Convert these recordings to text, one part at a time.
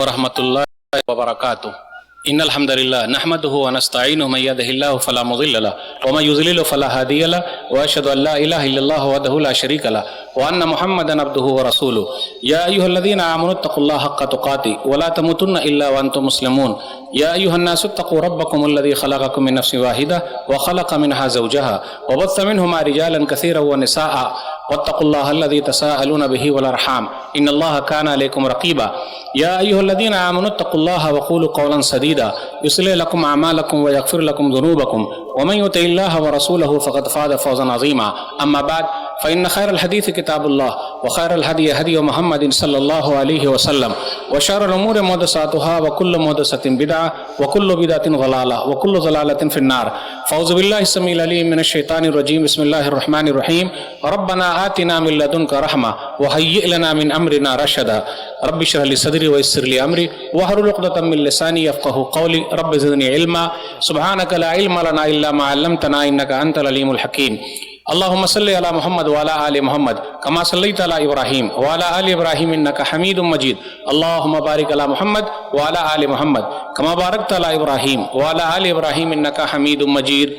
वरहमतुल्लाहि वबरकातुहू। इन्नल हम्दुलिल्लाह नहमदुहु व नस्तईनुहु मन यहदिहिल्लाहु फला मुज़िल्ल लहु व मन युज़लिलहु फला हादिय लहु व अशहदु अल्ला इलाहा इल्लल्लाह वहदहु ला शरीक लहु व अन्न मुहम्मदन अब्दुहु व रसूलुहु। या अय्युहल्लज़ीना आमनु तक़ुल्लाहा हक़्क़ तुक़ातिह व ला तमूतुन्ना इल्ला व अंतुम मुस्लिमून। या अय्युहन्नासु इत्तक़ू रब्बकुमुल्लज़ी ख़लक़कुम मिन नफ़्सिन वाहिदा व ख़लक़ मिनहा ज़ौजहा व बस्स मिनहुमा रिजालन कसीरन व निसाअ वत्तक़ुल्लाहा अल्लज़ी तसाअलूना बिही वल अरहाम इन्नल्लाहा काना अलैकुम रक़ीबा। या अय्युहल्लज़ीना आमनु इत्तक़ुल्लाहा व क़ूलू क़ौलन सदीदा युस्लिह लकुम अअमालकुम व यग़फ़िर लकुम ज़ुनूबकुम व मन युतिइल्लाह व रसूलहु फ़क़द फ़ाज़ फ़ौज़न अज़ीमा। अम्मा बाद फ़इन्न ख़ैरल हदीस किताबुल्लाह व ख़ैरल हदी हदी मुहम्मदिन सल्लल्लाहु अलैहि वसल्लम व शर्रुल उमूरि मुहदसातुहा व कुल्लु मुहदसतिन बिदअह व कुल्लु बिदअतिन ज़लाला व कुल्लु ज़लालतिन फ़िन्नार। फ़ऊज़ु बिल्लाहि समीउल अलीम मिनश शैतानिर रजीम। बिस्मिल्लाहिर रहमानिर रहीम। रब्बना आतिना मिन लदुनका रहमा व हय्यि लना मिन अमरिना रशदा। रब्बि इश्रह ली सदरी व यस्सिर ली अमरी वहलुल उक़दतम मिन लिसानी यफ़क़हू क़ौली। रब्बि ज़िदनी इल्मा सुब्हानका ला इल्मा लना इल्ला मा अल्लमतना इन्नका अंतल अलीमुल हकीम। अल्लाहुम्मा सल्लि अला मुहम्मद व अला आलि मुहम्मद कमा सल्लैता अला इब्राहीम व अला आलि इब्राहीम इन्नका हमीदुम मजीद। अल्लाहुम्मा बारिक अला मुहम्मद व अला आलि मुहम्मद कमा बारकता अला इब्राहीम व अला आलि इब्राहीम इन्नका हमीदुम मजीद।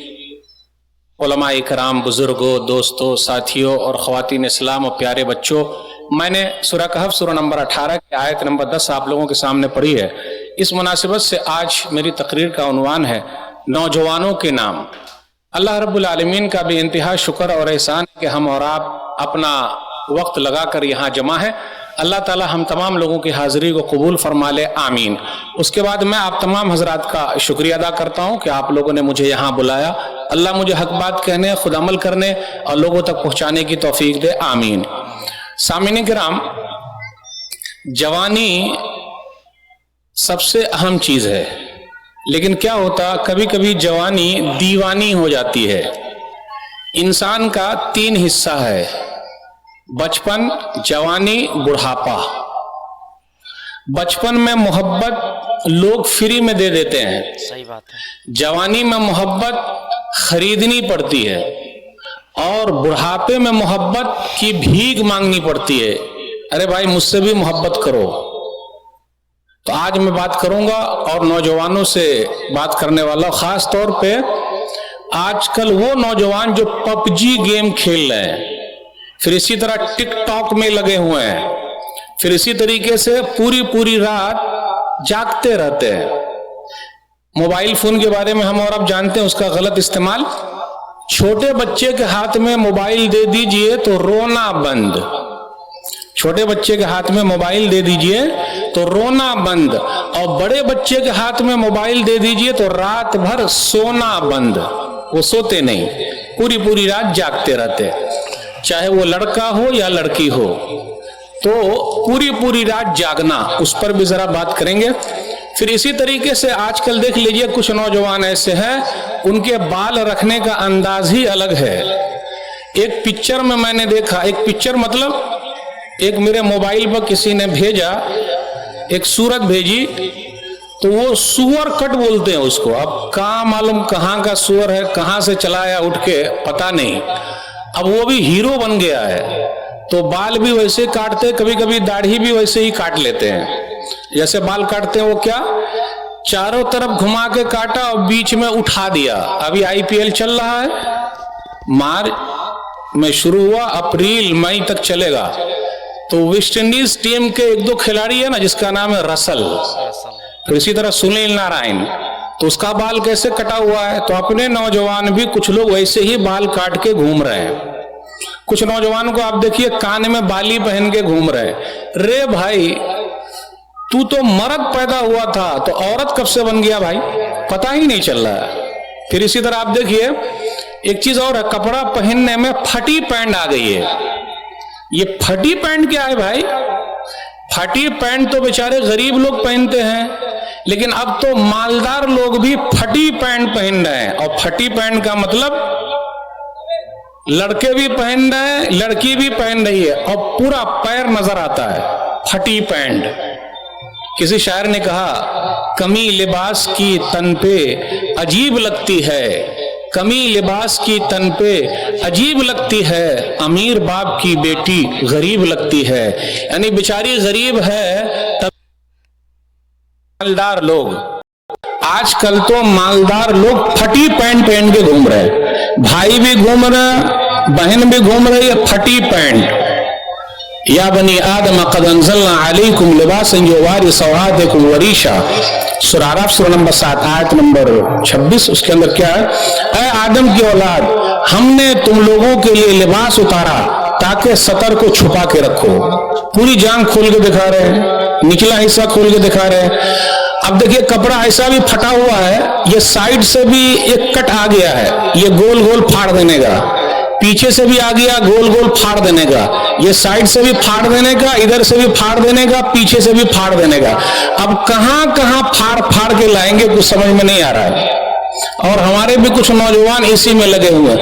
उलमाए इकराम, बुजुर्गों, दोस्तों, साथियों और ख़वातीन इस्लाम और प्यारे बच्चों, मैंने सूरह कहफ सूरह नंबर 18 की आयत नंबर 10 आप लोगों के सामने पढ़ी है। इस मुनासिबत से आज मेरी तकरीर का उन्वान है नौजवानों के नाम। अल्लाह रब्बुल आलमीन का भी इंतहा शुक्र और एहसान कि हम और आप अपना वक्त लगाकर यहाँ जमा है। अल्लाह ताला हम तमाम लोगों की हाज़िरी को कबूल फरमा ले, आमीन। उसके बाद मैं आप तमाम हजरात का शुक्रिया अदा करता हूँ कि आप लोगों ने मुझे यहाँ बुलाया। अल्लाह मुझे हक बात कहने, खुद अमल करने और लोगों तक पहुँचाने की तौफीक दे, आमीन। सामिन किराम, जवानी सबसे अहम चीज़ है, लेकिन क्या होता कभी कभी जवानी दीवानी हो जाती है। इंसान का 3 हिस्सा है, बचपन, जवानी, बुढ़ापा। बचपन में मोहब्बत लोग फ्री में दे देते हैं, सही बात है। जवानी में मोहब्बत खरीदनी पड़ती है और बुढ़ापे में मोहब्बत की भीख मांगनी पड़ती है। अरे भाई मुझसे भी मोहब्बत करो। तो आज मैं बात करूंगा और नौजवानों से बात करने वाला, खास तौर पे आजकल वो नौजवान जो पबजी गेम खेल रहे हैं, फिर इसी तरह टिकटॉक में लगे हुए हैं, फिर इसी तरीके से पूरी पूरी रात जागते रहते हैं। मोबाइल फोन के बारे में हम और आप जानते हैं, उसका गलत इस्तेमाल। छोटे बच्चे के हाथ में मोबाइल दे दीजिए तो रोना बंद। छोटे बच्चे के हाथ में मोबाइल दे दीजिए तो रोना बंद, और बड़े बच्चे के हाथ में मोबाइल दे दीजिए तो रात भर सोना बंद। वो सोते नहीं, पूरी पूरी रात जागते रहते, चाहे वो लड़का हो या लड़की हो। तो पूरी पूरी रात जागना, उस पर भी जरा बात करेंगे। फिर इसी तरीके से आजकल देख लीजिए कुछ नौजवान ऐसे हैं, उनके बाल रखने का अंदाज ही अलग है। एक पिक्चर में मैंने देखा, एक पिक्चर मतलब एक मेरे मोबाइल पर किसी ने भेजा, एक सूरत भेजी, तो वो सुअर कट बोलते हैं उसको। अब कहाँ मालूम कहाँ का सुअर है, कहाँ से चलाया उठ के, पता नहीं। अब वो भी हीरो बन गया है, तो बाल भी वैसे काटते, कभी कभी दाढ़ी भी वैसे ही काट लेते हैं। जैसे बाल काटते हैं वो क्या, चारों तरफ घुमा के काटा और बीच में उठा दिया। अभी IPL चल रहा है, मार्च में शुरू हुआ, अप्रैल मई तक चलेगा। तो वेस्ट इंडीज टीम के 1-2 खिलाड़ी है ना, जिसका नाम है रसल, फिर इसी तरह सुनील नारायण, तो उसका बाल कैसे कटा हुआ है। तो अपने नौजवान भी कुछ लोग वैसे ही बाल काट के घूम रहे हैं। कुछ नौजवान को आप देखिए कान में बाली पहन के घूम रहे हैं। रे भाई, तू तो मर्द पैदा हुआ था तो औरत कब से बन गया भाई, पता ही नहीं चल रहा है। फिर इसी तरह आप देखिए एक चीज और है, कपड़ा पहनने में फटी पैंट आ गई है। ये फटी पैंट क्या है भाई? फटी पैंट तो बेचारे गरीब लोग पहनते हैं, लेकिन अब तो मालदार लोग भी फटी पैंट पहन रहे हैं। और फटी पैंट का मतलब लड़के भी पहन रहे हैं, लड़की भी पहन रही है, और पूरा पैर नजर आता है, फटी पैंट। किसी शायर ने कहा, कमी लिबास की तन पे अजीब लगती है, कमी लिबास की तन पे अजीब लगती है, अमीर बाप की बेटी गरीब लगती है। यानी बेचारी गरीब है तब मालदार लोग, आजकल तो मालदार लोग फटी पैंट पहन के घूम रहे हैं, भाई भी घूम रहे, बहन भी घूम रही है फटी पैंट। या बनी आदम क़द अंज़लना अलैकुम लिबासन युवारी सवातिकुम वरीशा, सूरह आराफ सूरह नंबर 7 आयत नंबर 26। उसके अंदर क्या है? ऐ आदम की औलाद, हमने तुम लोगों के लिए लिबास उतारा ताकि सतर को छुपा के रखो। पूरी जांग खोल के दिखा रहे हैं, निचला हिस्सा खोल के दिखा रहे हैं। अब देखिए कपड़ा ऐसा भी फटा हुआ है, ये साइड से भी एक कट आ गया है, ये गोल गोल फाड़ देने का, पीछे से भी आ गया गोल गोल फाड़ देने का, ये साइड से भी फाड़ देने का, इधर से भी फाड़ देने का, पीछे से भी फाड़ देने का। अब कहां कहां फाड़ फाड़ के लाएंगे कुछ समझ में नहीं आ रहा है। और हमारे भी कुछ नौजवान इसी में लगे हुए,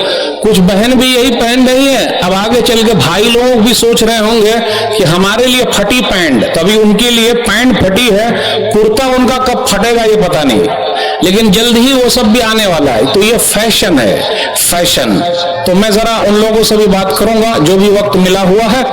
कुछ बहन भी यही पहन रही है। अब आगे चल के भाई लोग भी सोच रहे होंगे कि हमारे लिए फटी पैंट, तभी उनके लिए पैंट फटी है, कुर्ता उनका कब फटेगा ये पता नहीं, लेकिन जल्द ही वो सब भी आने वाला है। तो ये फैशन है, फैशन। तो मैं जरा उन लोगों से भी बात करूंगा जो भी वक्त मिला हुआ है,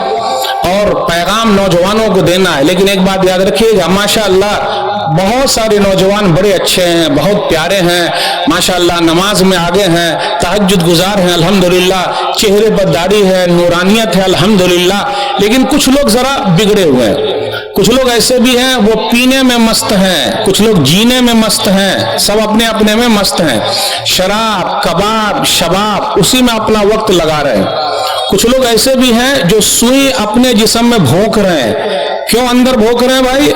और पैगाम नौजवानों को देना है। लेकिन एक बात याद रखिएगा, माशाअल्लाह बहुत सारे नौजवान बड़े अच्छे हैं, बहुत प्यारे हैं माशाअल्लाह, नमाज में आगे हैं, तहज्जुद गुजार हैं अल्हम्दुलिल्लाह, चेहरे पर दाढ़ी है, नूरानियत है अल्हम्दुलिल्लाह। लेकिन कुछ लोग जरा बिगड़े हुए हैं, कुछ लोग ऐसे भी हैं वो पीने में मस्त हैं, कुछ लोग जीने में मस्त हैं, सब अपने अपने में मस्त हैं। शराब, कबाब, शबाब, उसी में अपना वक्त लगा रहे हैं। कुछ लोग ऐसे भी हैं जो सुई अपने जिस्म में भोंक रहे हैं। क्यों अंदर भोंक रहे हैं भाई?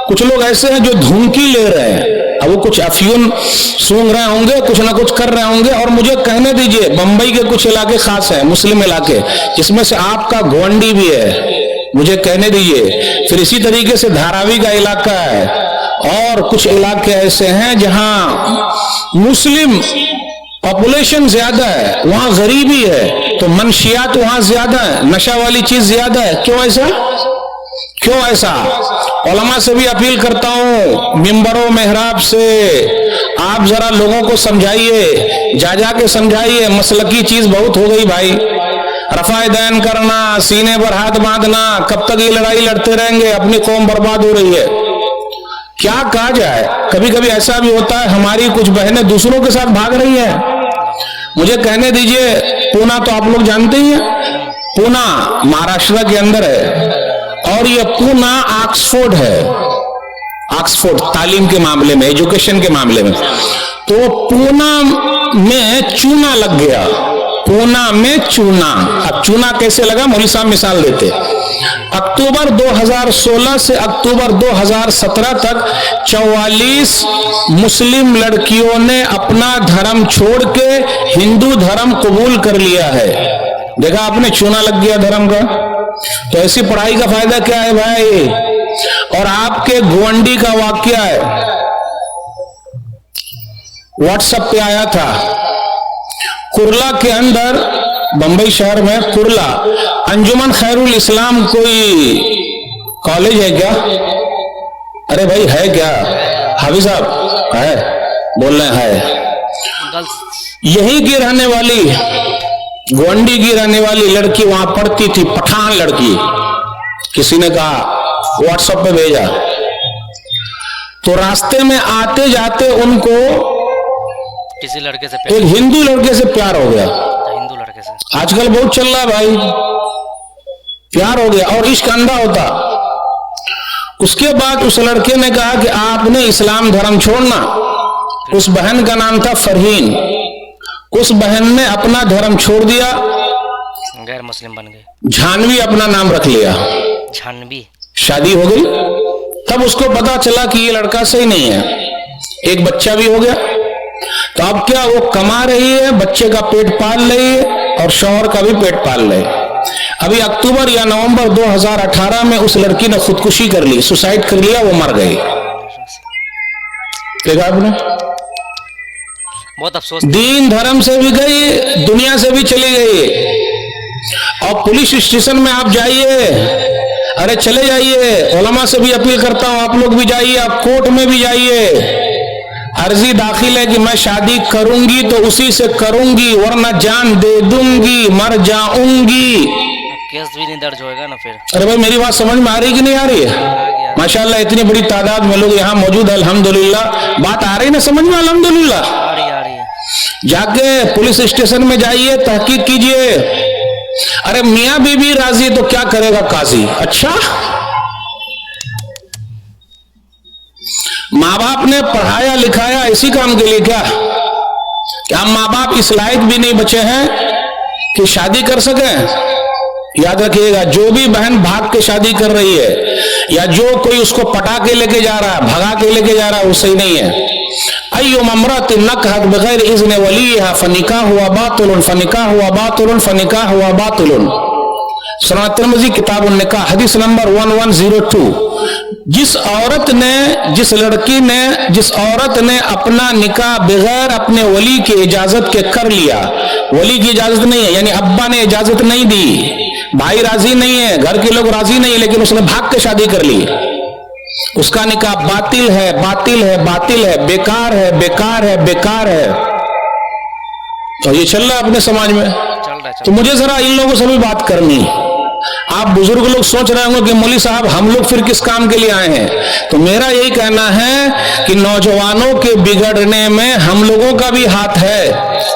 कुछ लोग ऐसे हैं जो धुमकी ले रहे हैं, अब वो कुछ अफीम सूंघ रहे होंगे, कुछ ना कुछ कर रहे होंगे। और मुझे कहने दीजिए, बंबई के कुछ इलाके खास हैं, मुस्लिम इलाके, जिसमें से आपका गोंडी भी है, मुझे कहने दीजिए। फिर इसी तरीके से धारावी का इलाका है, और कुछ इलाके ऐसे हैं जहां मुस्लिम पॉपुलेशन ज्यादा है, वहां गरीबी है, तो मनशियात वहां ज्यादा है, नशा वाली चीज ज्यादा है। क्यों ऐसा? क्यों ऐसा? उलमा से भी अपील करता हूं, मिंबरों मेहराब से आप जरा लोगों को समझाइए, जा जा के समझाइए। मसलकी चीज बहुत हो गई भाई, रफाए दैन करना, सीने पर हाथ बांधना, कब तक ये लड़ाई लड़ते रहेंगे? अपनी कौम बर्बाद हो रही है। क्या कहा जाए, कभी कभी ऐसा भी होता है हमारी कुछ बहनें दूसरों के साथ भाग रही हैं। मुझे कहने दीजिए, पूना तो आप लोग जानते ही हैं, पूना महाराष्ट्र के अंदर है, और ये पूना ऑक्सफोर्ड है, ऑक्सफोर्ड तालीम के मामले में, एजुकेशन के मामले में। तो पूना में चूना लग गया, पूना में चूना। अब चूना कैसे लगा, मौलवी साहब मिसाल देते। अक्टूबर 2016 से अक्टूबर 2017 तक 44 मुस्लिम लड़कियों ने अपना धर्म छोड़ के हिंदू धर्म कबूल कर लिया है। देखा आपने, चूना लग गया धर्म का। तो ऐसी पढ़ाई का फायदा क्या है भाई? और आपके गोंडी का वाकया है, व्हाट्सएप पे आया था, कुर्ला के अंदर, बंबई शहर में कुर्ला, अंजुमन खैरुल इस्लाम कोई कॉलेज है क्या? अरे भाई है क्या? हाफिज साहब है, बोल रहे हैं। यहीं की रहने वाली, गोंडी की रहने वाली लड़की वहां पढ़ती थी, पठान लड़की। किसी ने कहा, व्हाट्सएप पे भेजा, तो रास्ते में आते जाते उनको किसी लड़के से, एक हिंदू लड़के से प्यार हो गया। हिंदू लड़के से आजकल बहुत चल रहा है भाई, प्यार हो गया और इश्क अंधा होता। उसके बाद उस लड़के ने कहा कि आपने इस्लाम धर्म छोड़ना। उस बहन का नाम था फरहीन। उस बहन ने अपना धर्म छोड़ दिया, गैर मुस्लिम बन गए, झानवी अपना नाम रख लिया, झानवी। शादी हो गई। तब उसको पता चला कि ये लड़का सही नहीं है, एक बच्चा भी हो गया। तो अब क्या, वो कमा रही है, बच्चे का पेट पाल रही है और शौहर का भी पेट पाल रही है। अभी अक्टूबर या नवंबर 2018 में उस लड़की ने खुदकुशी कर ली, सुसाइड कर लिया, वो मर गई। देखा आपने, बहुत अफसोस। दीन धर्म से भी गई, दुनिया से भी चली गई। और पुलिस स्टेशन में आप जाइए, अरे चले जाइए, उलमा से भी अपील करता हूं, आप लोग भी जाइए, आप कोर्ट में भी जाइए, अर्जी दाखिल है कि मैं शादी करूंगी तो उसी से करूंगी, वरना जान दे दूंगी, मर जाऊंगी। केस भी नहीं दर्ज होएगा ना फिर। अरे भाई मेरी बात समझ में आ रही कि नहीं आ रही है? माशाल्लाह इतनी बड़ी तादाद में लोग यहाँ मौजूद है, अल्हम्दुलिल्लाह। बात आ रही ना समझ में? अल्हम्दुलिल्लाह। आ रही है। जाके पुलिस स्टेशन में जाइए, तहकीक कीजिए। अरे मियाँ बीबी राजी तो क्या करेगा काजी? अच्छा, माँ बाप ने पढ़ाया लिखाया इसी काम के लिए क्या माँ बाप इस लायक भी नहीं बचे हैं कि शादी कर सके? याद रखिएगा, जो भी बहन भाग के शादी कर रही है या जो कोई उसको पटा के लेके जा रहा है, भगा के लेके जा रहा है, वो सही नहीं है। अय्युम इम्रातिन नकहत बगैर इज़्न वलीहा फनिकाह हुआ बातिल फनिकाह हुआ बातिल फनिकाह हुआ बातिल। सुनन तिर्मिज़ी किताबुन निकाह हदीस नंबर 1102। जिस औरत ने अपना निकाह बगैर अपने वली की इजाजत के कर लिया, वली की इजाजत नहीं है, यानी अब्बा ने इजाजत नहीं दी, भाई राजी नहीं है, घर के लोग राजी नहीं है, लेकिन उसने भाग के शादी कर ली, उसका निकाह बातिल है, बातिल है, बातिल है, बेकार है, बेकार है, बेकार है। तो ये चल रहा है अपने समाज में। तो मुझे जरा इन लोगों से भी बात करनी। आप बुजुर्ग लोग सोच रहे होंगे कि मौलवी साहब हम लोग फिर किस काम के लिए आए हैं। तो मेरा यही कहना है कि नौजवानों के बिगड़ने में हम लोगों का भी हाथ है,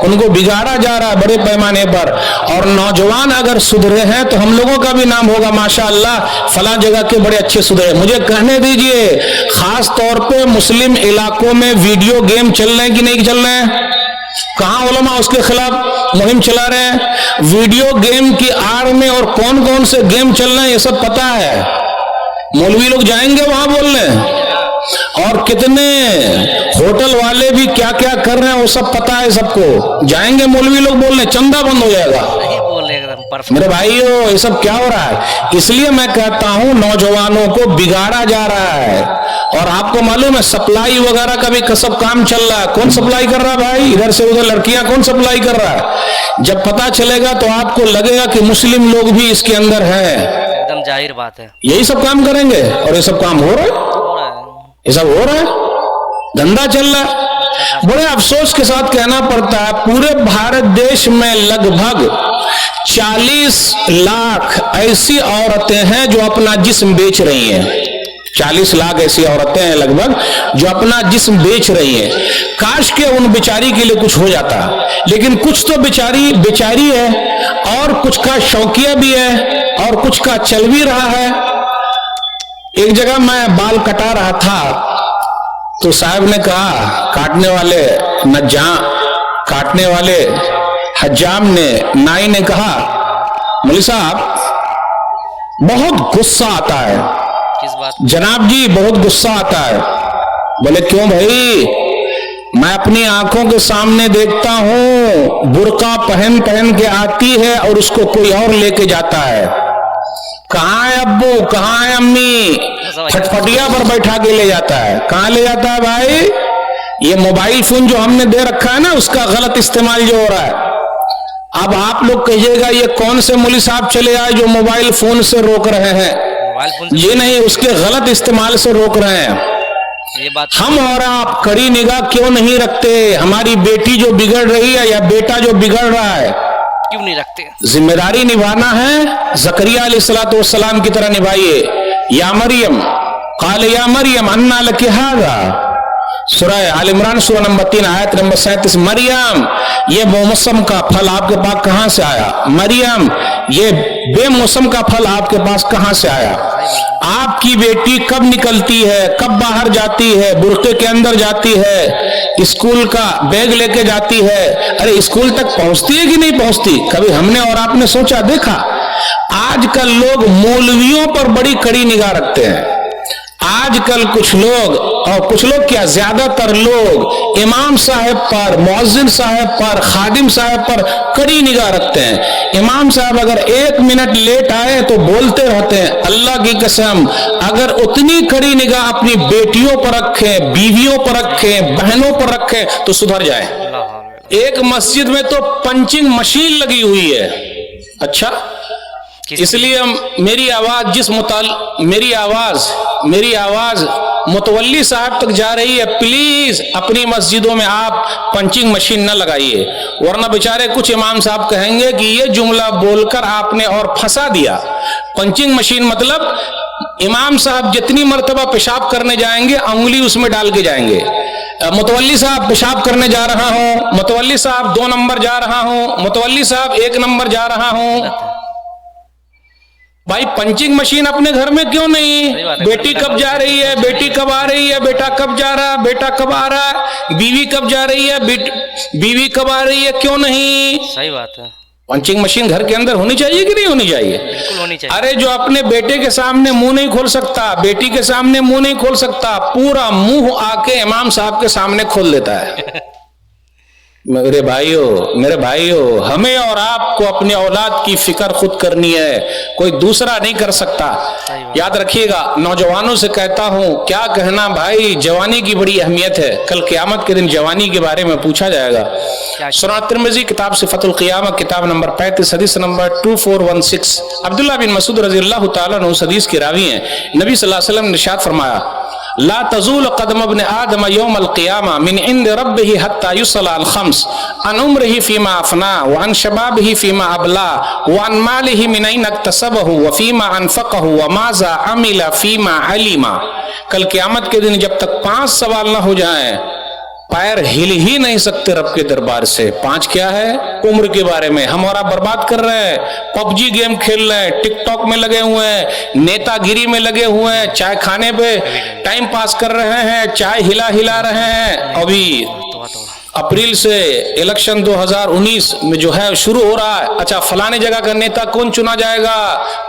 उनको बिगाड़ा जा रहा है बड़े पैमाने पर। और नौजवान अगर सुधरे हैं तो हम लोगों का भी नाम होगा, माशाअल्लाह फला जगह के बड़े अच्छे सुधरे। मुझे कहने दीजिए, खास तौर पे मुस्लिम इलाकों में वीडियो गेम चल रहे हैं कि नहीं चल रहे हैं? कहां उलमा उसके खिलाफ मुहिम चला रहे हैं? वीडियो गेम की आड़ में और कौन कौन से गेम चल रहे हैं ये सब पता है। मौलवी लोग जाएंगे वहां बोलने, और कितने होटल वाले भी क्या क्या कर रहे हैं वो सब पता है सबको। जाएंगे मौलवी लोग बोलने, चंदा बंद हो जाएगा। मेरे भाइयों ये सब क्या हो रहा है? इसलिए मैं कहता हूं नौजवानों को बिगाड़ा जा रहा है। और आपको मालूम है सप्लाई वगैरह का भी कसब काम चल रहा है। कौन सप्लाई कर रहा है भाई? इधर से उधर लड़कियां कौन सप्लाई कर रहा है? जब पता चलेगा तो आपको लगेगा कि मुस्लिम लोग भी इसके अंदर हैं। एकदम जाहिर बात है, यही सब काम करेंगे। और ये सब काम हो रहा है, ये सब हो रहा है, धंधा चल रहा है। बड़े अफसोस के साथ कहना पड़ता है, पूरे भारत देश में लगभग 40 लाख ऐसी औरतें हैं जो अपना जिस्म बेच रही हैं। 40 लाख ऐसी औरतें हैं लगभग जो अपना जिस्म बेच रही हैं। काश के उन बेचारी के लिए कुछ हो जाता, लेकिन कुछ तो बेचारी है और कुछ का शौकिया भी है और कुछ का चल भी रहा है। एक जगह मैं बाल कटा रहा था तो साहब ने कहा, काटने वाले हज्जाम ने, नाई ने कहा, मौलवी साहब बहुत गुस्सा आता है। किस बात? जनाब जी बहुत गुस्सा आता है। बोले क्यों भाई? मैं अपनी आंखों के सामने देखता हूं बुर्का पहन के आती है और उसको कोई और लेके जाता है। कहाँ है अब्बू, कहाँ है अम्मी? फटफटिया पर बैठा के ले जाता है। कहाँ ले जाता है भाई? ये मोबाइल फोन जो हमने दे रखा है ना, उसका गलत इस्तेमाल जो हो रहा है। अब आप लोग कहिएगा ये कौन से मौलवी साहब चले आए जो मोबाइल फोन से रोक रहे हैं? ये नहीं, उसके गलत इस्तेमाल से रोक रहे हैं। ये बात हम और आप कड़ी निगाह क्यों नहीं रखते? हमारी बेटी जो बिगड़ रही है या बेटा जो बिगड़ रहा है, क्यों नहीं रखते? जिम्मेदारी निभाना है, ज़करिया अलैहिस्सलाम की तरह निभाइए। या मरियम क़ाल या मरियम अन्ना लकी हाज़ा, सूरह आल इमरान सूरह नंबर 3 आयत नंबर 37। मरियम ये मौसम का फल आपके पास कहां से आया? मरियम ये बेमौसम का फल आपके पास कहां से आया? आपकी बेटी कब निकलती है, कब बाहर जाती है, बुर्के के अंदर जाती है, स्कूल का बैग लेके जाती है, अरे स्कूल तक पहुंचती है कि नहीं पहुंचती? कभी हमने और आपने सोचा, देखा? आजकल लोग मौलवियों पर बड़ी कड़ी निगाह रखते हैं। आजकल कुछ लोग क्या, ज्यादातर लोग इमाम साहब पर, मुअज्जिन साहब पर, खादिम साहब पर कड़ी निगाह रखते हैं। इमाम साहब अगर 1 मिनट लेट आए तो बोलते रहते हैं, अल्लाह की कसम अगर उतनी कड़ी निगाह अपनी बेटियों पर रखें, बीवियों पर रखें, बहनों पर रखें तो सुधर जाए। एक मस्जिद में तो पंचिंग मशीन लगी हुई है। अच्छा, इसलिए मेरी आवाज मुतवल्ली साहब तक जा रही है, प्लीज अपनी मस्जिदों में आप पंचिंग मशीन न लगाइए, वरना बेचारे कुछ इमाम साहब कहेंगे कि ये जुमला बोलकर आपने और फंसा दिया। पंचिंग मशीन मतलब इमाम साहब जितनी मर्तबा पेशाब करने जाएंगे अंगुली उसमें डाल के जाएंगे। मुतवल्ली साहब पेशाब करने जा रहा हूं, मुतवल्ली साहब 2 नंबर जा रहा हूं, मुतवल्ली साहब 1 नंबर जा रहा हूं। भाई पंचिंग मशीन अपने घर में क्यों नहीं? बेटी कब जा रही है, बेटी कब आ रही है, बेटा कब जा रहा है, बेटा कब आ रहा है, बीवी कब जा रही है, बीवी कब आ रही है, क्यों नहीं? सही बात है। पंचिंग मशीन घर के अंदर होनी चाहिए कि नहीं होनी चाहिए? बिल्कुल होनी चाहिए। अरे जो अपने बेटे के सामने मुंह नहीं खोल सकता, बेटी के सामने मुंह नहीं खोल सकता, पूरा मुंह आके इमाम साहब के सामने खोल देता है। मेरे भाइयों, हमें और आपको अपनी औलाद की फिक्र खुद करनी है, कोई दूसरा नहीं कर सकता। याद रखिएगा, नौजवानों से कहता हूं, क्या कहना भाई, जवानी की बड़ी अहमियत है। कल क़यामत के दिन जवानी के बारे में पूछा जाएगा। सुनन तिरमिज़ी किताब सिफ़तुल क़ियामा किताब नंबर 35 हदीस नंबर 2416 अब्दुल्लाह बिन मसूद रज़ियल्लाहु ताला अन्हु हदीस की रावी हैं। नबी सल्लल्लाहु अलैहि वसल्लम ने इरशाद फरमाया, ला तज़ूल क़दम इब्न आदम यौमल क़ियामा मिन इंद रब्बिही हत्ता युसअल अन खम्स अन उम्रिही फ़ीमा अफ़ना व अन शबाबिही फ़ीमा अबला व अन मालिही मिन ऐन इक्तसबहु व फ़ीमा अनफ़क़हु व माज़ा अमिला फ़ीमा अलिमा। कल क़यामत के दिन जब तक 5 सवाल न हो जाएं, पैर हिल ही नहीं सकते रब के दरबार से। 5 क्या है? उम्र के बारे में। हम और आप बर्बाद कर रहे हैं, पबजी गेम खेल रहे हैं, टिकटॉक में लगे हुए हैं, नेतागिरी में लगे हुए हैं, चाय खाने पे टाइम पास कर रहे हैं, चाय हिला रहे हैं। अभी अप्रैल से इलेक्शन 2019 में जो है शुरू हो रहा है। अच्छा, फलाने जगह का नेता कौन चुना जाएगा,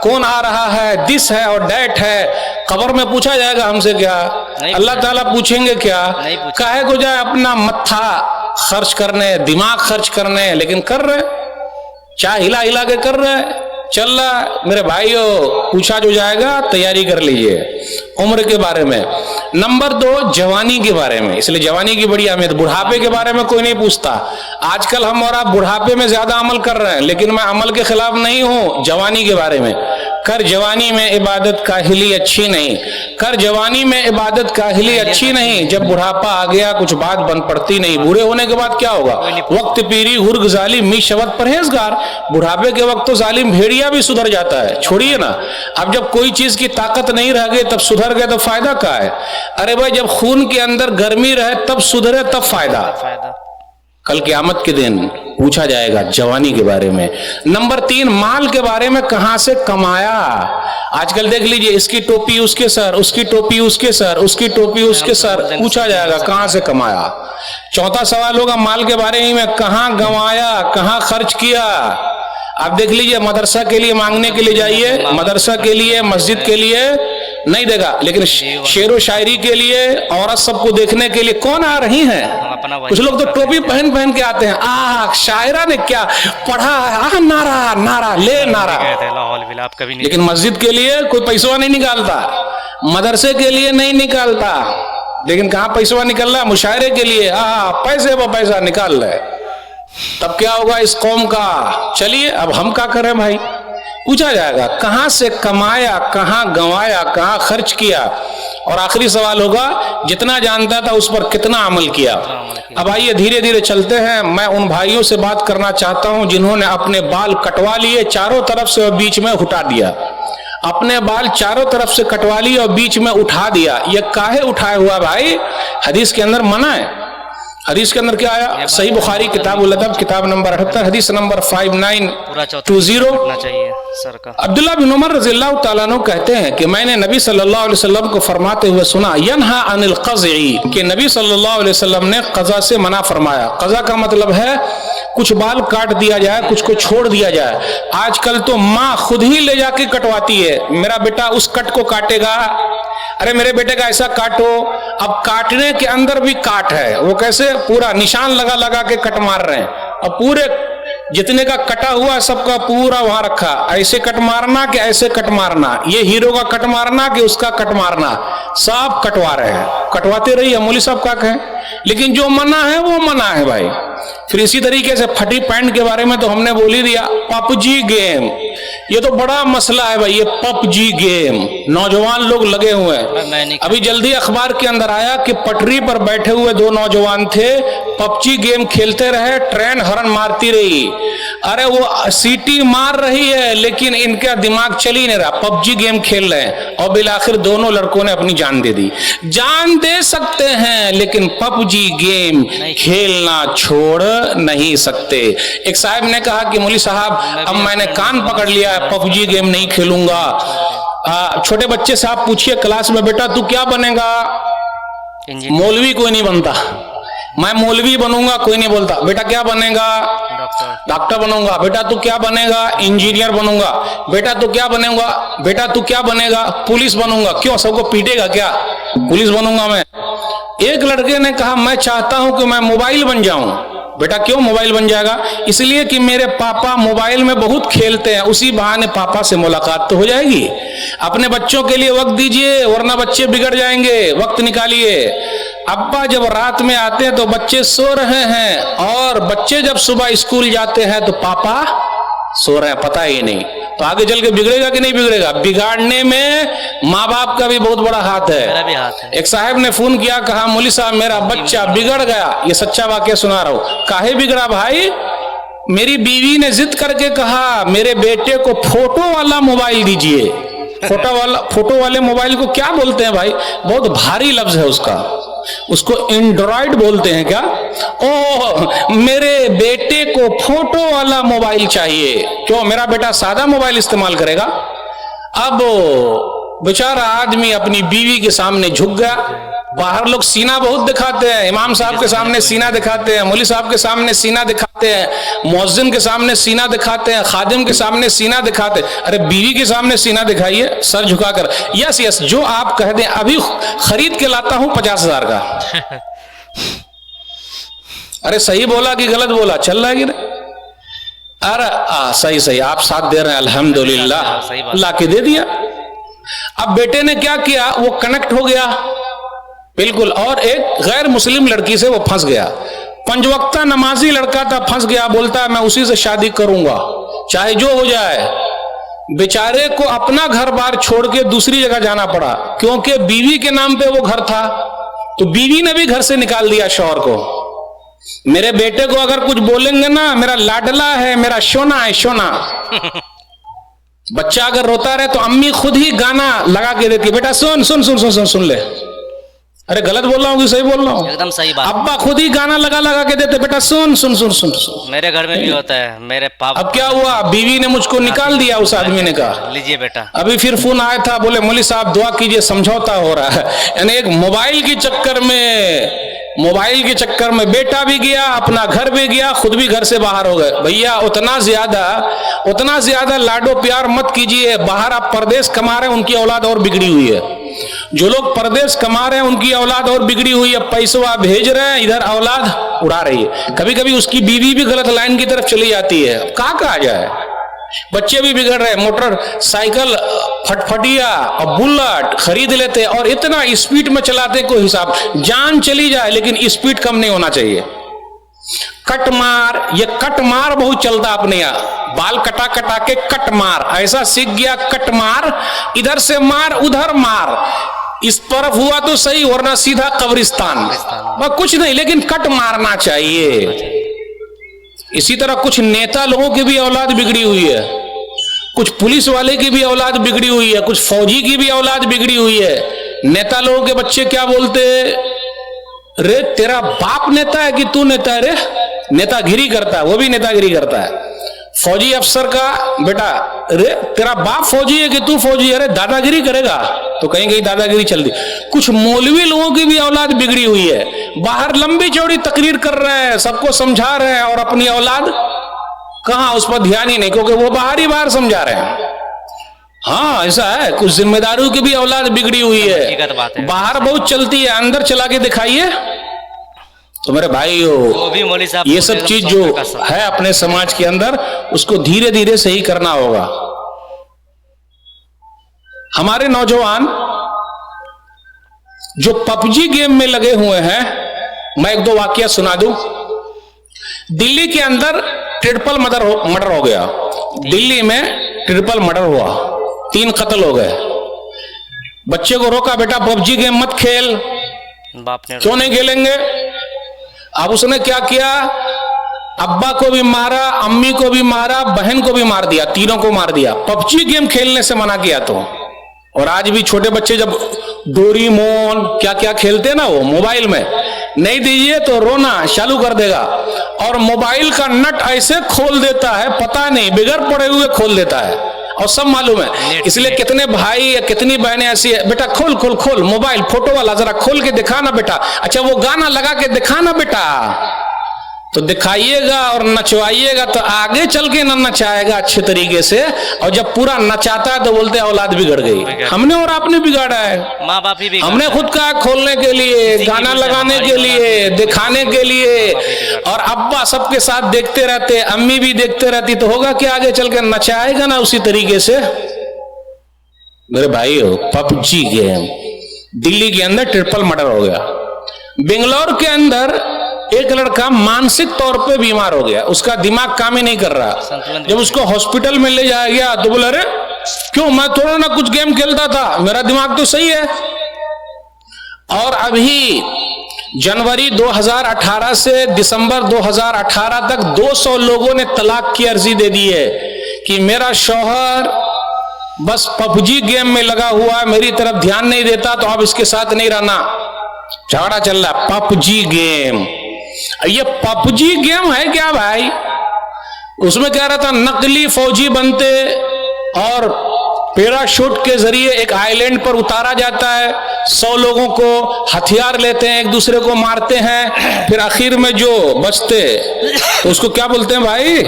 कौन आ रहा है, दिस है और डैट है। कब्र में पूछा जाएगा हमसे क्या? अल्लाह ताला पूछेंगे क्या? काहे को जाए अपना मत्था खर्च करने, दिमाग खर्च करने, लेकिन कर रहे, चाय हिला के कर रहे, चल रहा। मेरे भाइयों, पूछा जो जाएगा, तैयारी कर लीजिए उम्र के बारे में। नंबर 2, जवानी के बारे में। इसलिए जवानी की बड़ी अहमियत। बुढ़ापे के बारे में कोई नहीं पूछता। आजकल हम और आप बुढ़ापे में ज्यादा अमल कर रहे हैं, लेकिन मैं अमल के खिलाफ नहीं हूं। जवानी के बारे में, कर जवानी में इबादत काहिली अच्छी नहीं, कर जवानी में इबादत काहिली अच्छी नहीं। जब बुढ़ापा आ गया कुछ बात बन पड़ती नहीं। बूढ़े होने के बाद क्या होगा? वक्त पीरी हुर्ग जालिम मी शवत परहेजगार। बुढ़ापे के वक्त तो जालिम भेड़िया भी सुधर जाता है, छोड़िए ना। अब जब कोई चीज की ताकत नहीं रह गई, तब सुधर गए तो फायदा क्या है? अरे भाई, जब खून के अंदर गर्मी रहे तब सुधरे, तब फायदा। कल क़यामत के दिन पूछा जाएगा जवानी के बारे में। नंबर 3, माल के बारे में, कहां से कमाया। आजकल देख लीजिए, इसकी टोपी उसके सर, उसकी टोपी उसके सर, उसकी टोपी उसके सर, पूछा जाएगा कहां से कमाया। चौथा सवाल होगा माल के बारे में, कहां गंवाया, कहां खर्च किया। आप देख लीजिए, मदरसा के लिए मांगने के लिए जाइए, मदरसा के लिए, मस्जिद के लिए नहीं देगा, लेकिन शेरो शायरी के लिए, औरत सबको देखने के लिए कौन आ रही हैं? कुछ लोग तो टोपी पहन के आते हैं। शायरा ने क्या पढ़ा है, नारा ले नारा। लेकिन मस्जिद के लिए कोई पैसा नहीं निकालता, मदरसे के लिए नहीं निकालता, लेकिन कहां पैसा निकल रहा है? मुशायरे के लिए पैसे वो पैसा निकाल रहे। तब क्या होगा इस कौम का? चलिए, अब हम क्या करें भाई? पूछा जाएगा कहां से कमाया, कहां गंवाया, कहां खर्च किया। और आखिरी सवाल होगा, जितना जानता था उस पर कितना अमल किया। अब आइए धीरे धीरे चलते हैं। मैं उन भाइयों से बात करना चाहता हूं जिन्होंने अपने बाल कटवा लिए चारों तरफ से और बीच में उठा दिया। अपने बाल चारों तरफ से कटवा लिए और बीच में उठा दिया। ये काहे उठाया हुआ भाई? हदीस के अंदर मना है। हदीस के अंदर क्या आया? सही बुखारी किताबुल अदब किताब नंबर 78 हदीस नंबर 5920 अब्दुल्लाह बिन उमर रज़ियल्लाहु ताला अन्हु कहते हैं कि मैंने नबी सल्लल्लाहु अलैहि वसल्लम को फरमाते हुए सुना, यनहा अनिल क़ज़ई, कि नबी सल्लल्लाहु अलैहि वसल्लम ने क़ज़ा से मना फरमाया। क़ज़ा का मतलब है कुछ बाल काट दिया जाए, कुछ को छोड़ दिया जाए। आजकल तो माँ खुद ही ले जाके कटवाती है, मेरा बेटा उस कट को काटेगा, अरे मेरे बेटे का ऐसा काटो। अब काटने के अंदर भी काट है, वो कैसे? पूरा निशान लगा के कट मार रहे हैं। अब पूरे जितने का कटा हुआ सबका पूरा वहां रखा, ऐसे कट मारना कि ऐसे कट मारना, ये हीरो का कट मारना कि उसका कट मारना, सब कटवा रहे हैं। कटवाते रहिए, मौलवी साहब क्या कहें, लेकिन जो मना है वो मना है भाई। फिर इसी तरीके से फटी पैंट के बारे में तो हमने बोल ही दिया। पबजी गेम ये तो बड़ा मसला है भाई, ये पबजी गेम नौजवान लोग लगे हुए हैं। मैं नहीं अभी जल्दी अखबार के अंदर आया कि पटरी पर बैठे हुए दो नौजवान थे, पबजी गेम खेलते रहे, ट्रेन हॉर्न मारती रही। अरे वो सीटी मार रही है लेकिन इनका दिमाग चल ही नहीं रहा, पबजी गेम खेल रहे हैं और बिल आखिर दोनों लड़कों ने अपनी जान दे दी। जान दे सकते हैं लेकिन पबजी गेम खेलना छोड़ नहीं सकते। एक साहब ने कहा कि मौलवी साहब अब मैंने कान पकड़ लिया है, पबजी गेम नहीं खेलूंगा। छोटे बच्चे से आप पूछिए क्लास में, बेटा तू क्या बनेगा? मौलवी कोई नहीं बनता। मैं मौलवी बनूंगा, कोई नहीं बोलता। बेटा क्या बनेगा? डॉक्टर बनूंगा। बेटा तू क्या बनेगा? इंजीनियर बनूंगा। बेटा तू क्या बनेगा? बेटा तू क्या बनेगा? पुलिस बनूंगा। क्यों, सबको पीटेगा क्या? पुलिस बनूंगा मैं। एक लड़के ने कहा मैं चाहता हूं कि मैं मोबाइल बन जाऊं। बेटा क्यों मोबाइल बन जाएगा? इसलिए कि मेरे पापा मोबाइल में बहुत खेलते हैं, उसी बहाने पापा से मुलाकात तो हो जाएगी। अपने बच्चों के लिए वक्त दीजिए वरना बच्चे बिगड़ जाएंगे, वक्त निकालिए। अब्बा जब रात में आते हैं तो बच्चे सो रहे हैं, और बच्चे जब सुबह स्कूल जाते हैं तो पापा सो रहे हैं, पता ही नहीं। तो आगे चल के बिगड़ेगा कि नहीं बिगड़ेगा? बिगाड़ने में माँ बाप का भी बहुत बड़ा हाथ है। मेरा भी हाथ है। एक साहब ने फोन किया, कहा मौलवी साहब मेरा बच्चा बिगड़ गया। ये सच्चा वाकया सुना रहा हूं। काहे बिगड़ा भाई? मेरी बीवी ने जिद करके कहा मेरे बेटे को फोटो वाला मोबाइल दीजिए। फोटो वाले मोबाइल को क्या बोलते हैं भाई? बहुत भारी लफ्ज है उसको एंड्रॉइड बोलते हैं क्या? ओह, मेरे बेटे को फोटो वाला मोबाइल चाहिए। क्यों, मेरा बेटा सादा मोबाइल इस्तेमाल करेगा? अब बेचारा आदमी अपनी बीवी के सामने झुक गया। बाहर लोग सीना बहुत दिखाते हैं, इमाम साहब के सामने सीना दिखाते हैं, मौलवी साहब के सामने सीना दिखाते हैं, मुअज्जिन के सामने सीना दिखाते हैं, खादिम के सामने सीना दिखाते हैं। अरे बीवी के सामने सीना दिखाइए सर झुकाकर। यस यस, जो आप कह दें, अभी खरीद के लाता हूं 50,000 का। अरे सही बोला कि गलत बोला? चल रहा है कि नहीं? अरे सही सही, आप साथ दे रहे हैं, अल्हम्दुलिल्लाह। ला के दे दिया। अब बेटे ने क्या किया, वो कनेक्ट हो गया बिल्कुल, और एक गैर मुस्लिम लड़की से वो फंस गया। 5 वक्ता नमाजी लड़का था, फंस गया। बोलता है मैं उसी से शादी करूंगा चाहे जो हो जाए। बेचारे को अपना घर बार छोड़ के दूसरी जगह जाना पड़ा, क्योंकि बीवी के नाम पे वो घर था। तो बीवी ने भी घर से निकाल दिया शौहर को। मेरे बेटे को अगर कुछ बोलेंगे ना, मेरा लाडला है, मेरा सोना है, सोना। बच्चा अगर रोता रहे तो अम्मी खुद ही गाना लगा के देती, बेटा सुन सुन सुन सुन सुन सुन ले। अरे गलत बोल रहा हूँ कि सही बोल रहा हूँ? एकदम सही बात। अब्बा खुद ही गाना लगा लगा के देते, बेटा सुन सुन सुन सुन सुन। मेरे घर में भी होता है, मेरे पापा। अब क्या हुआ, बीवी ने मुझको निकाल दिया। उस आदमी ने कहा लीजिए बेटा। अभी फिर फोन आया था, बोले मौलवी साहब दुआ कीजिए, समझौता हो रहा है। यानी एक मोबाइल के चक्कर में बेटा भी गया, अपना घर भी गया, खुद भी घर से बाहर हो गए। भैया उतना ज्यादा लाडो प्यार मत कीजिए। बाहर आप परदेश कमा रहे हैं, उनकी औलाद और बिगड़ी हुई है। जो लोग परदेश कमा रहे हैं उनकी औलाद और बिगड़ी हुई है। पैसा भेज रहे हैं, इधर औलाद उड़ा रही है। कभी कभी उसकी बीवी भी गलत लाइन की तरफ चली जाती है। कहा जाए, बच्चे भी बिगड़ रहे हैं। मोटरसाइकिल फटफटिया और बुलेट खरीद लेते हैं और इतना स्पीड में चलाते हैं, कोई हिसाब। जान चली जाए लेकिन स्पीड कम नहीं होना चाहिए। कट मार बहुत चलता अपने यहाँ। बाल कटा कटा के कट मार, ऐसा सीख गया। कट मार, इधर से मार उधर मार, इस तरफ हुआ तो सही वरना सीधा कब्रिस्तान। कुछ नहीं, लेकिन कट मारना चाहिए। इसी तरह कुछ नेता लोगों की भी औलाद बिगड़ी हुई है, कुछ पुलिस वाले की भी औलाद बिगड़ी हुई है, कुछ फौजी की भी औलाद बिगड़ी हुई है। नेता लोगों के बच्चे क्या बोलते, रे तेरा बाप नेता है कि तू नेता है? रे नेतागिरी करता है, वो भी नेतागिरी करता है। फौजी अफसर का बेटा, रे तेरा बाप फौजी है कि तू फौजी है? अरे दादागिरी करेगा तो कहीं कहीं दादागिरी चल दी। कुछ मौलवी लोगों की भी औलाद बिगड़ी हुई है, बाहर लंबी चौड़ी तकरीर कर रहे हैं, सबको समझा रहे हैं, और अपनी औलाद कहां, उस पर ध्यान ही नहीं, क्योंकि वो बाहर समझा रहे हैं। हाँ ऐसा है। कुछ जिम्मेदारों की भी औलाद बिगड़ी हुई है, बाहर बहुत चलती है, अंदर चला के दिखाइए। तो मेरे भाइयों, ये सब चीज जो है अपने समाज के अंदर, उसको धीरे धीरे सही करना होगा। हमारे नौजवान जो पबजी गेम में लगे हुए हैं, मैं 1-2 वाकया सुना दूं। दिल्ली के अंदर ट्रिपल मर्डर हो गया। दिल्ली में ट्रिपल मर्डर हुआ, 3 कत्ल हो गए। बच्चे को रोका, बेटा पबजी गेम मत खेल। बाप ने क्यों नहीं खेलेंगे? अब उसने क्या किया, अब्बा को भी मारा, अम्मी को भी मारा, बहन को भी मार दिया, तीनों को मार दिया, पबजी गेम खेलने से मना किया तो। और आज भी छोटे बच्चे जब डोरीमोन क्या क्या खेलते हैं ना, वो मोबाइल में नहीं दीजिए तो रोना चालू कर देगा, और मोबाइल का नट ऐसे खोल देता है, पता नहीं बिगड़ पड़े हुए खोल देता है, और सब मालूम है। इसलिए कितने भाई या कितनी बहनें ऐसी है, बेटा खोल खोल खोल मोबाइल, फोटो वाला जरा खोल के दिखाना बेटा, अच्छा वो गाना लगा के दिखाना बेटा, तो दिखाइएगा और नचवाइएगा तो आगे चल के न नचाएगा अच्छे तरीके से। और जब पूरा नचाता है तो बोलते हैं औलाद बिगड़ गई। हमने और आपने बिगाड़ा है, माँ बाप ही हमने खुद कहा खोलने के लिए, गाना लगाने के लिए, दिखाने के लिए, और अब्बा सबके साथ देखते रहते, अम्मी भी देखते रहती, तो होगा कि आगे चल के नचाएगा ना उसी तरीके से। मेरे भाइयों, पबजी गेम दिल्ली के अंदर ट्रिपल मर्डर हो गया। बेंगलोर के अंदर एक लड़का मानसिक तौर पे बीमार हो गया, उसका दिमाग काम ही नहीं कर रहा। जब उसको हॉस्पिटल में ले जाया गया तो बोला, अरे क्यों, मैं थोड़ा ना कुछ गेम खेलता था, मेरा दिमाग तो सही है। और अभी जनवरी 2018 से दिसंबर 2018 तक 200 लोगों ने तलाक की अर्जी दे दी है कि मेरा शौहर बस पबजी गेम में लगा हुआ है, मेरी तरफ ध्यान नहीं देता, तो अब इसके साथ नहीं रहना। झगड़ा चल रहा है पबजी गेम। ये पबजी गेम है क्या भाई? उसमें क्या रहता, नकली फौजी बनते और पैराशूट के जरिए एक आइलैंड पर उतारा जाता है, 100 लोगों को हथियार लेते हैं, एक दूसरे को मारते हैं, फिर आखिर में जो बचते तो उसको क्या बोलते हैं भाई?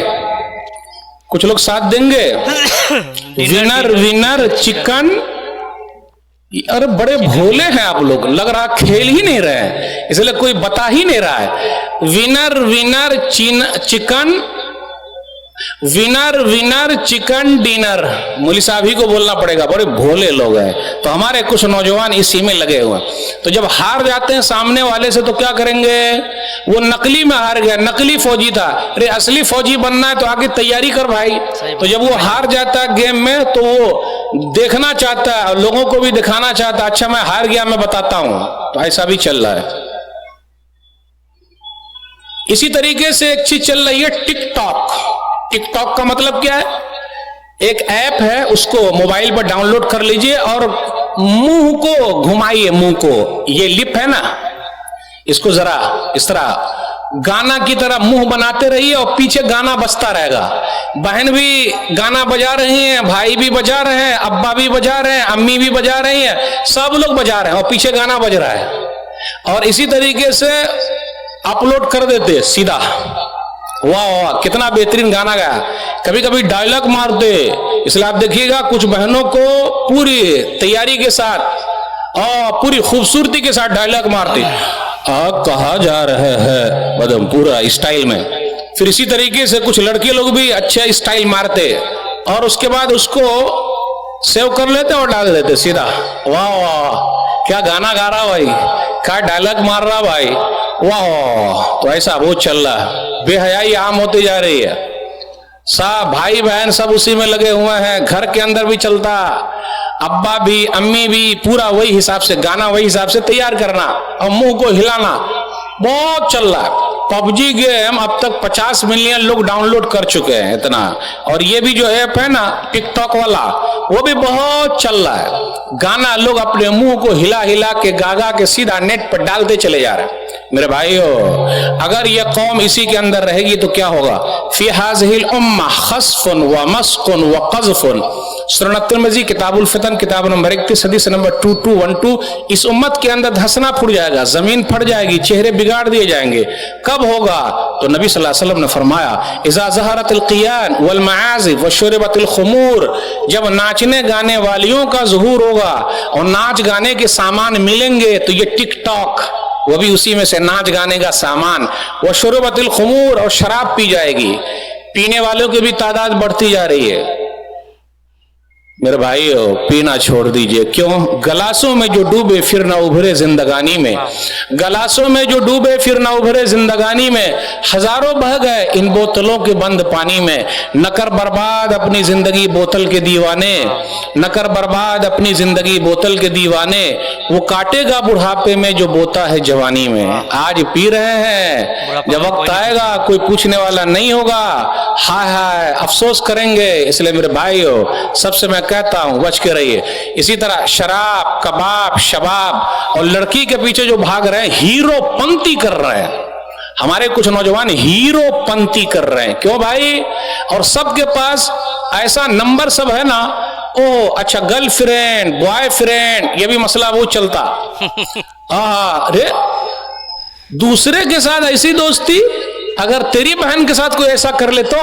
कुछ लोग साथ देंगे, विनर विनर चिकन। अरे बड़े भोले हैं आप लोग, लग रहा खेल ही नहीं रहे हैं, इसलिए कोई बता ही नहीं रहा है। Winner winner chicken, winner winner chicken dinner, मौलवी साहब ही को बोलना पड़ेगा, बड़े भोले लोग हैं। तो हमारे कुछ नौजवान इसी में लगे हुए हैं। तो जब हार जाते हैं सामने वाले से तो क्या करेंगे? वो नकली में हार गया, नकली फौजी था, अरे असली फौजी बनना है तो आगे तैयारी कर भाई। तो जब वो हार जाता है गेम में तो वो देखना चाहता है और लोगों को भी दिखाना चाहता है, अच्छा मैं हार गया, मैं बताता हूं। तो ऐसा भी चल रहा है। इसी तरीके से एक चीज चल रही है टिकटॉक। टिकटॉक का मतलब क्या है? एक ऐप है, उसको मोबाइल पर डाउनलोड कर लीजिए और मुंह को घुमाइए, मुंह को, ये लिप है ना, इसको जरा इस तरह गाना की तरह मुंह बनाते रहिए और पीछे गाना बजता रहेगा। बहन भी गाना बजा रही हैं, भाई भी बजा रहे हैं, अब्बा भी बजा रहे हैं, अम्मी भी बजा रही हैं, सब लोग बजा रहे हैं और पीछे गाना बज रहा है। और इसी तरीके से अपलोड कर देते सीधा, वाह वाह कितना बेहतरीन गाना गाया। कभी कभी डायलॉग मारते, इसलिए आप देखिएगा कुछ बहनों को पूरी तैयारी के साथ और पूरी खूबसूरती के साथ डायलॉग मारते, कहा जा रहे हैं मतलब पूरा स्टाइल में। फिर इसी तरीके से कुछ लड़के लोग भी अच्छे स्टाइल मारते और उसके बाद उसको सेव कर लेते और डाल देते सीधा। वाह वाह क्या गाना गा रहा भाई, क्या डायलॉग मार रहा भाई, वाह। तो ऐसा बहुत चल रहा है, बेहयाई आम होती जा रही है। सब भाई बहन सब उसी में लगे हुए हैं, घर के अंदर भी चलता, अब्बा भी अम्मी भी पूरा वही हिसाब से गाना, वही हिसाब से तैयार करना और मुंह को हिलाना, बहुत चल रहा है। पबजी गेम अब तक 50 मिलियन लोग डाउनलोड कर चुके हैं इतना। और ये भी जो ऐप है ना टिकटॉक वाला, वो भी बहुत चल रहा है। गाना लोग अपने मुंह को हिला हिला के गा के सीधा नेट पर डालते चले जा रहे हैं। मेरे भाइयों, अगर ये कौम इसी के अंदर रहेगी तो क्या होगा? फी हाज़िहिल उम्मा खस्फुन व मस्कुन व क़ज़्फ़ुन। सुनन तिर्मिज़ी किताबुल फितन किताब नंबर 31 हदीस नंबर 2212। इस उम्मत के अंदर धंसना फूट जाएगा, जमीन फट जाएगी, चेहरे बिगाड़ दिए जाएंगे। कब होगा? तो नबी सल्लल्लाहु अलैहि वसल्लम ने फरमाया, इज़ा ज़हरतिल क़ियान वल मआज़िफ़ व शुरिबतिल ख़ुमूर, जब नाचने गाने वालियों का ज़ुहूर होगा और नाच गाने के सामान मिलेंगे, तो ये टिकटॉक वो भी उसी में से नाच गाने का सामान, व शुरुबतिल खुमूर, और शराब पी जाएगी, पीने वालों की भी तादाद बढ़ती जा रही है। मेरे भाइयों पीना छोड़ दीजिए। क्यों? गलासों में जो डूबे फिर ना उभरे जिंदगानी में, गलासों में जो डूबे फिर ना उभरे जिंदगानी में, हजारों बह गए इन बोतलों के बंद पानी में। न कर बर्बाद अपनी जिंदगी बोतल के दीवाने, न कर बर्बाद अपनी जिंदगी बोतल के दीवाने, वो काटेगा बुढ़ापे में जो बोता है जवानी में। आज पी रहे हैं, जब वक्त आएगा कोई पूछने वाला नहीं होगा, हाय हाय अफसोस करेंगे। इसलिए मेरे भाइयों सबसे मैं कहता हूं बच के रहिए। इसी तरह शराब, कबाब, शबाब और लड़की के पीछे जो भाग रहे हैं, हीरो पंती कर रहे हैं। हमारे कुछ नौजवान हीरो पंती कर रहे हैं। क्यों भाई? और सबके पास ऐसा नंबर सब है ना, ओ अच्छा गर्लफ्रेंड, बॉयफ्रेंड, ये भी मसला वो चलता। अरे दूसरे के साथ ऐसी दोस्ती, अगर तेरी बहन के साथ कोई ऐसा कर ले तो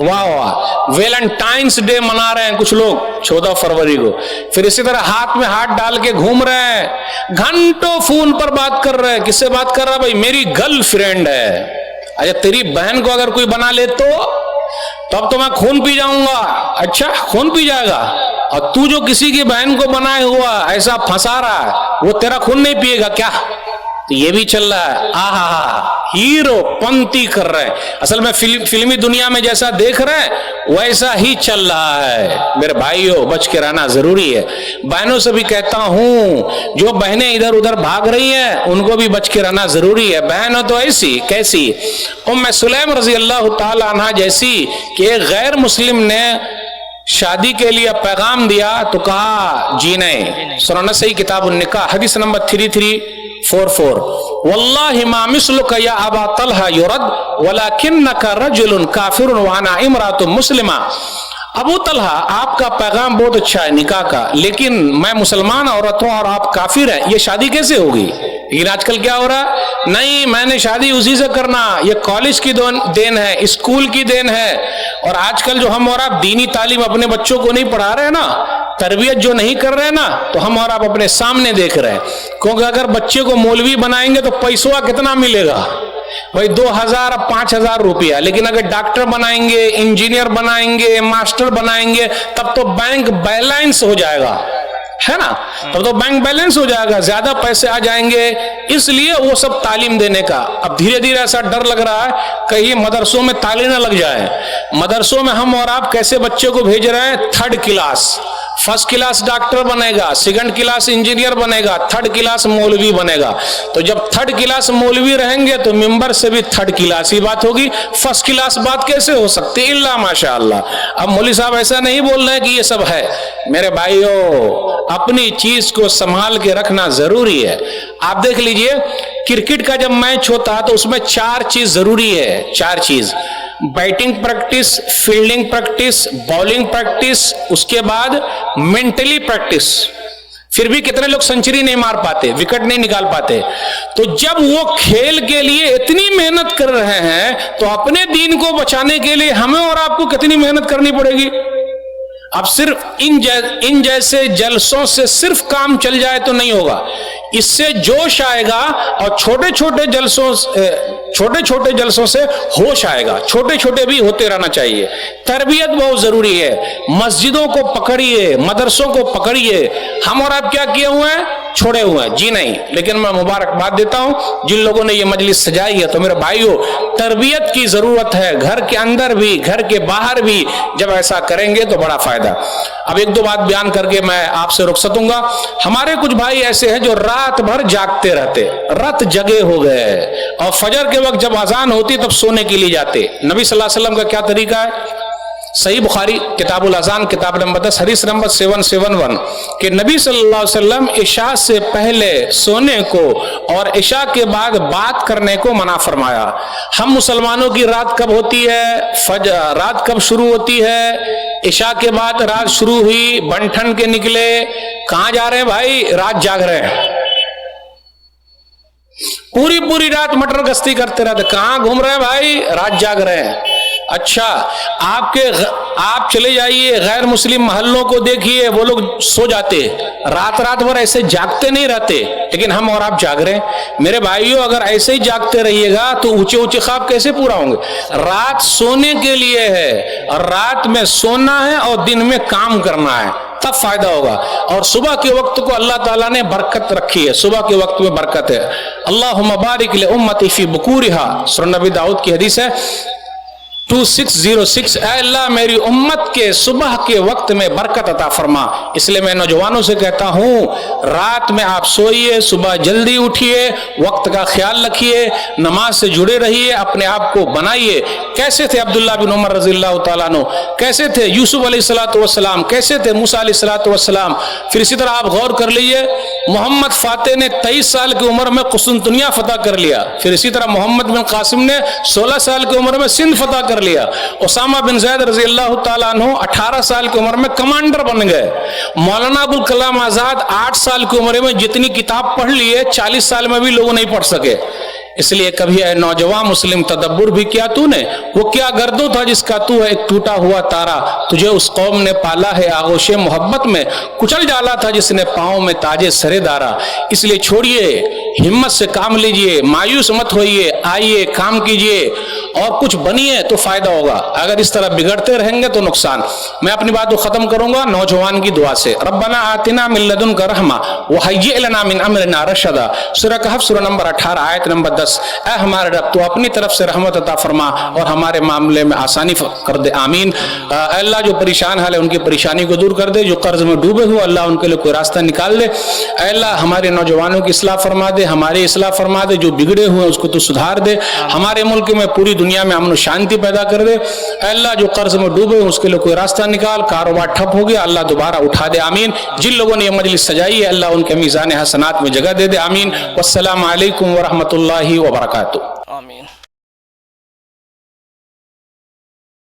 वाह वाह। वैलेंटाइंस डे मना रहे हैं कुछ लोग 14 फरवरी को, फिर इसी तरह हाथ में हाथ डाल के घूम रहे हैं, घंटों फोन पर बात कर रहे हैं। किससे बात कर रहा है भाई? मेरी गर्लफ्रेंड है। अच्छा तेरी बहन को अगर कोई बना ले तो तब तो मैं खून पी जाऊंगा। अच्छा खून पी जाएगा? और तू जो किसी की बहन को बनाए हुआ ऐसा फंसा रहा है, वो तेरा खून नहीं पिएगा क्या? तो ये भी चल रहा है। आहा हीरो पंती कर रहे हैं। असल में फिल्मी दुनिया में जैसा देख रहे हैं वैसा ही चल रहा है। मेरे भाइयों बच के रहना जरूरी है। बहनों से भी कहता हूं, जो बहनें इधर उधर भाग रही हैं उनको भी बच के रहना जरूरी है। बहन हो तो ऐसी कैसी, उम्मे सुलैम रजी अल्लाह ताला अन्हा जैसी कि एक गैर मुस्लिम ने शादी के लिए पैगाम दिया तो कहा जी नहीं। सुनाना सही किताब निकाह हदीस नंबर 3344, वल्लाहि मा मिस्लुका या अबा तलहा युरद वलाकिन्नका रजुलुन काफिरुन व अना इमरातुन मुस्लिमा। अबू तलहा आपका पैगाम बहुत अच्छा है निकाह का, लेकिन मैं मुसलमान औरत हूं और आप काफिर हैं, ये शादी कैसे होगी? लेकिन आजकल क्या हो रहा है, नहीं मैंने शादी उसी से करना, ये कॉलेज की देन है, स्कूल की देन है। और आजकल जो हम और आप दीनी तालीम अपने बच्चों को नहीं पढ़ा रहे हैं ना, तरबियत जो नहीं कर रहे हैं ना, तो हम और आप अपने सामने देख रहे हैं। क्योंकि अगर बच्चे को मौलवी बनाएंगे तो पैसवा कितना मिलेगा भाई? 2000 5000 रुपया। लेकिन अगर डॉक्टर बनाएंगे, इंजीनियर बनाएंगे, मास्टर बनाएंगे, तब तो बैंक बैलेंस हो जाएगा, है ना? तब तो बैंक बैलेंस हो जाएगा, ज्यादा पैसे आ जाएंगे। इसलिए वो सब तालीम देने का अब धीरे धीरे ऐसा डर लग रहा है कहीं मदरसों में ताले ना लग जाए। मदरसों में हम और आप कैसे बच्चे को भेज रहे हैं? 3rd class, 1st class doctor बनेगा, 2nd क्लास इंजीनियर बनेगा, 3rd क्लास मौलवी बनेगा। तो जब 3rd क्लास मौलवी रहेंगे तो मिंबर से भी 3rd क्लास ही बात होगी, 1st क्लास बात कैसे हो सकती है? इल्ला माशाअल्लाह। अब मौलवी साहब ऐसा नहीं बोल रहे हैं कि ये सब है। मेरे भाइयों अपनी चीज को संभाल के रखना जरूरी है। आप देख लीजिए क्रिकेट का जब मैच होता है तो उसमें 4 चीज जरूरी है। 4 चीज, batting practice, fielding practice, bowling practice, उसके बाद मेंटली प्रैक्टिस। फिर भी कितने लोग सेंचुरी नहीं मार पाते, विकेट नहीं निकाल पाते। तो जब वो खेल के लिए इतनी मेहनत कर रहे हैं तो अपने दीन को बचाने के लिए हमें और आपको कितनी मेहनत करनी पड़ेगी। अब सिर्फ इन जैसे जलसों से सिर्फ काम चल जाए तो नहीं होगा, इससे जोश आएगा और छोटे छोटे जलसों से होश आएगा। छोटे छोटे भी होते रहना चाहिए। तरबियत बहुत जरूरी है। मस्जिदों को पकड़िए, मदरसों को पकड़िए। हम और आप क्या किए हुए हैं? छोड़े हुए हैं जी नहीं। लेकिन मैं मुबारकबाद देता हूं जिन लोगों ने ये मजलिस सजाई है। तो मेरे भाइयों तरबियत की जरूरत है, घर के अंदर भी घर के बाहर भी। जब ऐसा करेंगे तो बड़ा फायदा। अब 1-2 बात बयान करके मैं आपसे रुखसत दूंगा। हमारे कुछ भाई ऐसे हैं जो रात भर जागते रहते, रात जगे हो गए, और फजर के वक्त जब अजान होती तब सोने के लिए जाते। नबी सल्लल्लाहु अलैहि वसल्लम का क्या तरीका है? सही बुखारी किताबुल अजान किताब नंबर 10 हदीस नंबर 771 कि नबी सल्लल्लाहु अलैहि वसल्लम इशा से पहले सोने को और इशा के बाद बात करने को मना फरमाया। हम मुसलमानों की रात कब होती है? रात कब शुरू होती है? इशा के बाद रात शुरू हुई, बनठन के निकले, कहां जा रहे हैं भाई? रात जाग रहे हैं। पूरी पूरी रात मटर गश्ती करते रहते, कहां घूम रहे हैं भाई? रात जाग रहे हैं। अच्छा, आप चले जाइए गैर मुस्लिम मोहल्लों को देखिए, वो लोग सो जाते, रात रात भर ऐसे जागते नहीं रहते, लेकिन हम और आप जाग रहे हैं। मेरे भाइयों, अगर ऐसे ही जागते रहिएगा तो ऊंचे ऊंचे ख्वाब कैसे पूरा होंगे? रात सोने के लिए है, और रात में सोना है और दिन में काम करना है, तब फायदा होगा। और सुबह के वक्त को अल्लाह ताला ने बरकत रखी है, सुबह के वक्त में बरकत है। अल्लाहुम्मा बारिक li उम्मती फी बुकूरिहा, सूरह नबी दाऊद की हदीस है 2606, ऐ अल्लाह मेरी उम्मत के सुबह के वक्त में बरकत अता फरमा। इसलिए मैं नौजवानों से कहता हूँ, रात में आप सोइए, सुबह जल्दी उठिए, वक्त का ख्याल रखिए, नमाज से जुड़े रहिए, अपने आप को बनाइए। कैसे थे अब्दुल्ला बिन उमर रज़ियल्लाहु ताला अन्हु, कैसे थे यूसुफ अलैहिस्सलातु वस्सलाम, कैसे थे मूसा अलैहिस्सलातु वस्सलाम। फिर इसी तरह आप गौर कर लीजिए, मोहम्मद फातेह ने 23 साल की उम्र में कुस्तुनतुनिया फतह कर लिया। फिर इसी तरह मोहम्मद बिन कासिम ने 16 साल की उम्र में सिंध फतह कर लिया। उसामा बिन ज़ैद रज़ियल्लाहु ताला अन्हु 18 साल की उम्र में कमांडर बन गए। मौलाना अबुल कलाम आजाद 8 साल की उम्र में जितनी किताब पढ़ लिए 40 साल में भी लोग नहीं पढ़ सके। इसलिए कभी है नौजवान मुस्लिम तदब्बुर भी किया तूने, वो क्या गर्दो था जिसका तू है एक टूटा हुआ तारा, तुझे उस कौम ने पाला है आगोशे मोहब्बत में, कुचल डाला था जिसने पाँव में ताजे सरेदारा। इसलिए छोड़िए, हिम्मत से काम लीजिए, मायूस मत होइए, आइए काम कीजिए और कुछ बनिए तो फायदा होगा। अगर इस तरह बिगड़ते रहेंगे तो नुकसान। मैं अपनी बात को खत्म करूंगा नौजवान की दुआ से। रब्बना आतिना मिन लदुनका रहमा व हय्यि लना मिन अमरिना रशदा, सूरह कहफ सूरह नंबर 18 आयत नंबर 10। ऐ हमारे रब, तो अपनी तरफ से रहमत अता फरमा और हमारे मामले में आसानी कर दे, आमीन। अल्लाह जो परेशान हाल है उनकी परेशानी को दूर कर दे, जो कर्ज में डूबे हुए अल्लाह उनके लिए कोई रास्ता निकाल दे। अल्लाह हमारे नौजवानों की इस्लाह फरमा दे, हमारी इस्लाह फरमा दे, जो बिगड़े हुए उसको तो सुधार दे, हमारे मुल्क में पूरी दुनिया में अमन शांति पैदा कर दे। अल्लाह जो कर्ज में डूबे उसके लिए कोई रास्ता निकाल, कारोबार ठप हो गया अल्लाह दोबारा उठा दे, आमीन। जिन लोगों ने ये मजलिस सजाई है अल्लाह उनके मीज़ान हसनात में जगह दे दे, आमीन। वस्सलामु अलैकुम व रहमतुल्लाहि व बरकातुहू।